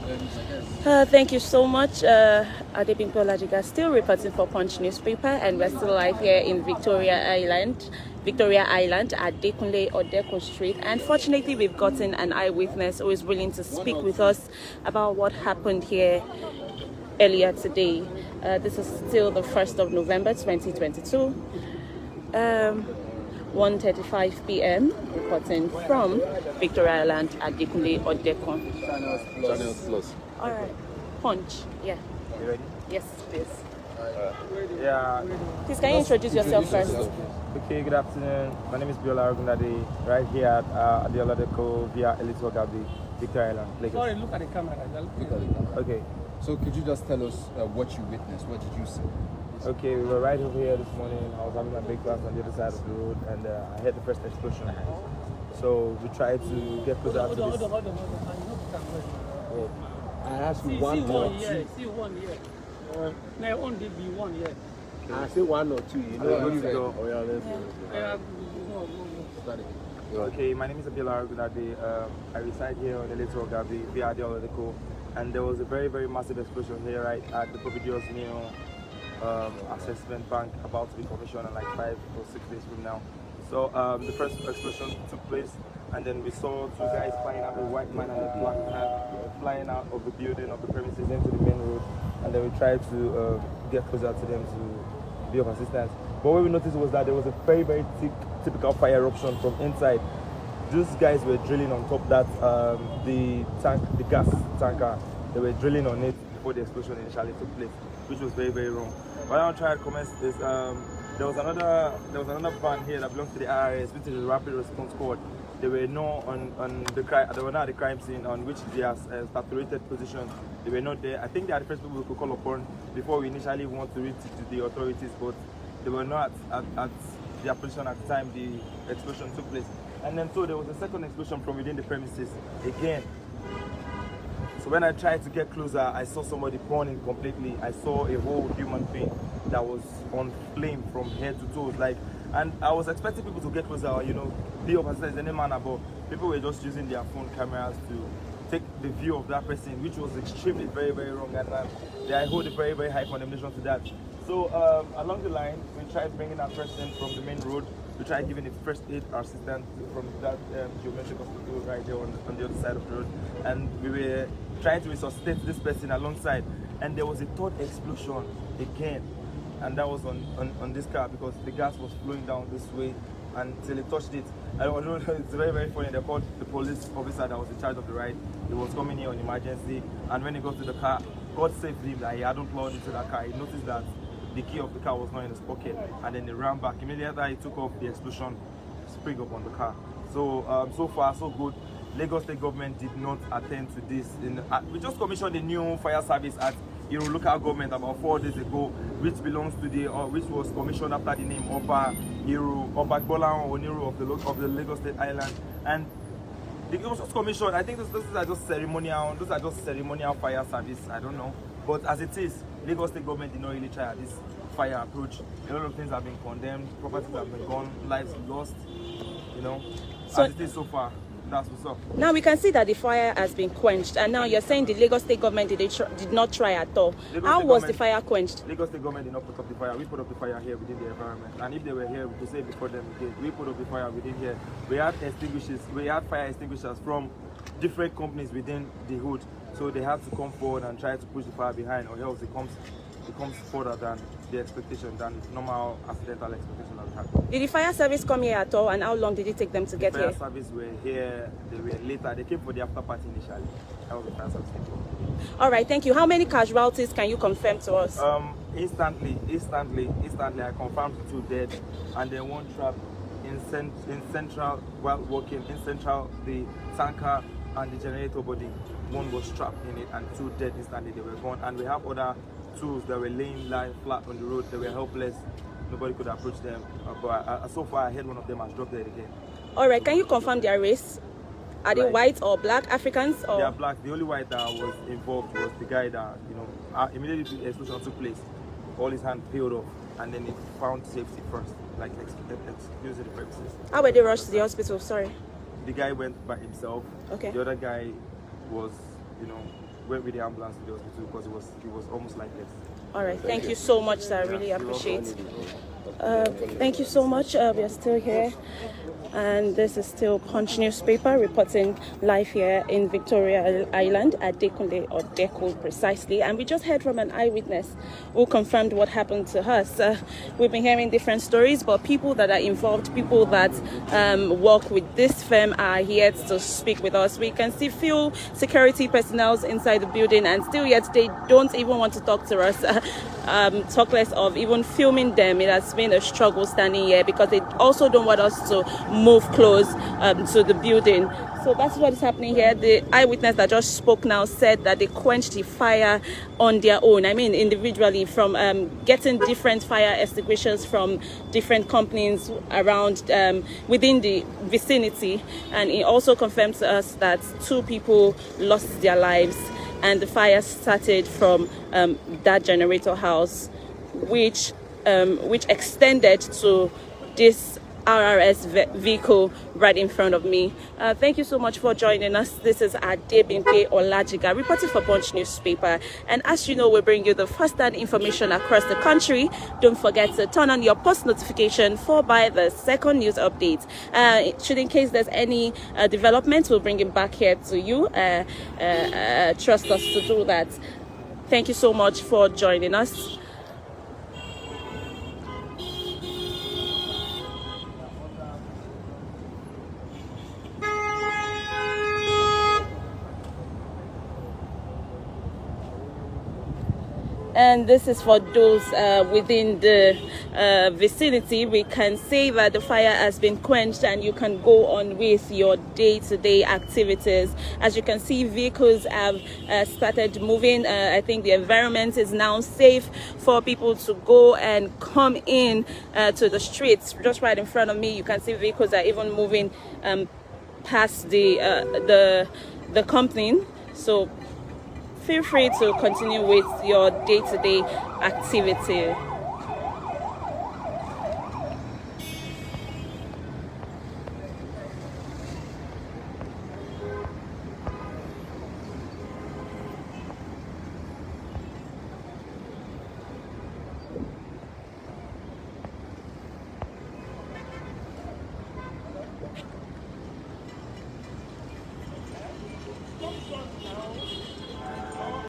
Thank you so much. Adebimpe Olajiga, still reporting for Punch newspaper, and we're still live here in Victoria Island at Dekunle Odeko Street. And fortunately, we've gotten an eyewitness who is willing to speak with us about what happened here earlier today. This is still the 1st of November 2022. 1:35 p.m. reporting from Victoria Island at Dekunle Odeko. Channels Plus. All right. Punch. Yeah. You ready? Yes, please. Yeah. Please, can you introduce yourself first? Okay, good afternoon. My name is Biola Arugundade, right here at the Oladeco via Elite Gabi, Victoria Island, Lagos. Sorry, look at the camera. Look at it. Okay. So could you just tell us what you witnessed? What did you see? Okay, we were right over here this morning. I was having my breakfast on the other side of the road, and I heard the first explosion. So we tried to get closer to this. Hold on. Oh, I asked you See one or two. See one here. Now, on the be one here. I say one or two. You know, Good to go. Oh yeah, let's Yeah. start it. Okay, my name is Abiola Arugundade. I reside here on the Little Gabi via the Oladeco, and there was a very, very massive explosion here right at the Providios Neo Assessment Bank, about to be commissioned in like 5 or 6 days from now. So the first explosion took place, and then we saw two guys flying out, a white man and a black man, flying out of the building, of the premises into the main road, and then we tried to get closer to them to be of assistance. But what we noticed was that there was a very, very typical fire eruption from inside. These guys were drilling on top that the gas tanker, they were drilling on it before the explosion initially took place, which was very, very wrong. What I want to try to comment is there was another van here that belongs to the IRS, which is the Rapid Response Squad. They were not they were not at the crime scene on which they are saturated position. They were not there. I think they are the first people we could call upon before we initially want to reach to the authorities, but they were not at their position at the time the explosion took place. And then so there was a second explosion from within the premises again. So when I tried to get closer, I saw somebody burning completely. I saw a whole human being that was on flame from head to toes. And I was expecting people to get closer, be of assistance in any manner, but people were just using their phone cameras to take the view of that person, which was extremely very, very wrong. And I hold a very, very high condemnation to that. So along the line, we tried bringing that person from the main road. We tried giving a first aid assistance from that geometric hospital right there on the other side of the road. And we were trying to resuscitate this person alongside. And there was a third explosion again. And that was on this car because the gas was flowing down this way until it touched it. I don't know, it's very, very funny. They called the police officer that was in charge of the ride. He was coming here on emergency. And when he got to the car, God saved him that he hadn't plowed into that car. He noticed that the key of the car was not in his pocket, and then he ran back. Immediately after he took off, the explosion sprang up on the car. So so far so good. Lagos State government did not attend to this. We just commissioned a new fire service at local government about 4 days ago, which belongs to which was commissioned after the name Oba Gbola Oniru of the Lagos State Island. And it was just commissioned. I think those are just ceremonial. Those are just ceremonial fire service. I don't know. But as it is, Lagos State government did not really try at this fire approach. A lot of things have been condemned, properties have been gone, lives lost, So as it is so far, that's what's up. Now we can see that the fire has been quenched, and now you're saying the Lagos State government did not try at all. How was the fire quenched? Lagos State government did not put up the fire. We put up the fire here within the environment. And if they were here, we could say before them, we put up the fire within here. We had fire extinguishers from different companies within the hood. So they have to come forward and try to push the fire behind, or else it comes further than the expectation, than normal accidental expectation that we had. Did the fire service come here at all, and how long did it take them to get here? The fire service were here, they were later. They came for the after party initially. That was the fire service came for. All right, thank you. How many casualties can you confirm to us? Instantly, I confirmed 2 dead, and then 1 trapped in central while walking in central. The tanker and the generator body, 1 was trapped in it, and 2 dead instantly. They were gone. And we have other tools that were laying flat on the road. They were helpless. Nobody could approach them. But so far, I heard 1 of them has dropped dead again. All right, can you confirm their race? Are they white or black Africans? Or? They are black. The only white that was involved was the guy that, immediately the explosion took place, all his hand peeled off, and then he found safety first, like excusing the premises. How were they rushed to the hospital? Sorry. The guy went by himself. Okay. The other guy was, went with the ambulance to the hospital because it was almost lifeless. All right, thank you so much, sir. I really appreciate it. Thank you so much. We are still here, and this is still Punch newspaper reporting live here in Victoria Island at Adekunle Odeko precisely. And we just heard from an eyewitness who confirmed what happened to us. We've been hearing different stories, but people that are involved, people that work with this firm are here to speak with us. We can see few security personnel inside the building, and still yet they don't even want to talk to us. Talk less of even filming them. It has been a struggle standing here because they also don't want us to move close to the building. So that's what is happening here. The eyewitness that just spoke now said that they quenched the fire on their own. I mean, individually, from getting different fire extinguishers from different companies around within the vicinity. And it also confirmed to us that 2 people lost their lives, and the fire started from that generator house, which extended to this RRS vehicle right in front of me. Thank you so much for joining us. This is Adebimpe Olajiga reporting for Punch newspaper. And as you know, we bring you the first-hand information across the country. Don't forget to turn on your post notification followed by the second news update. Should in case there's any developments, we'll bring it back here to you. Trust us to do that. Thank you so much for joining us. And this is for those within the vicinity. We can say that the fire has been quenched and you can go on with your day-to-day activities. As you can see, vehicles have started moving. I think the environment is now safe for people to go and come in to the streets. Just right in front of me, you can see vehicles are even moving past the company. So feel free to continue with your day-to-day activity.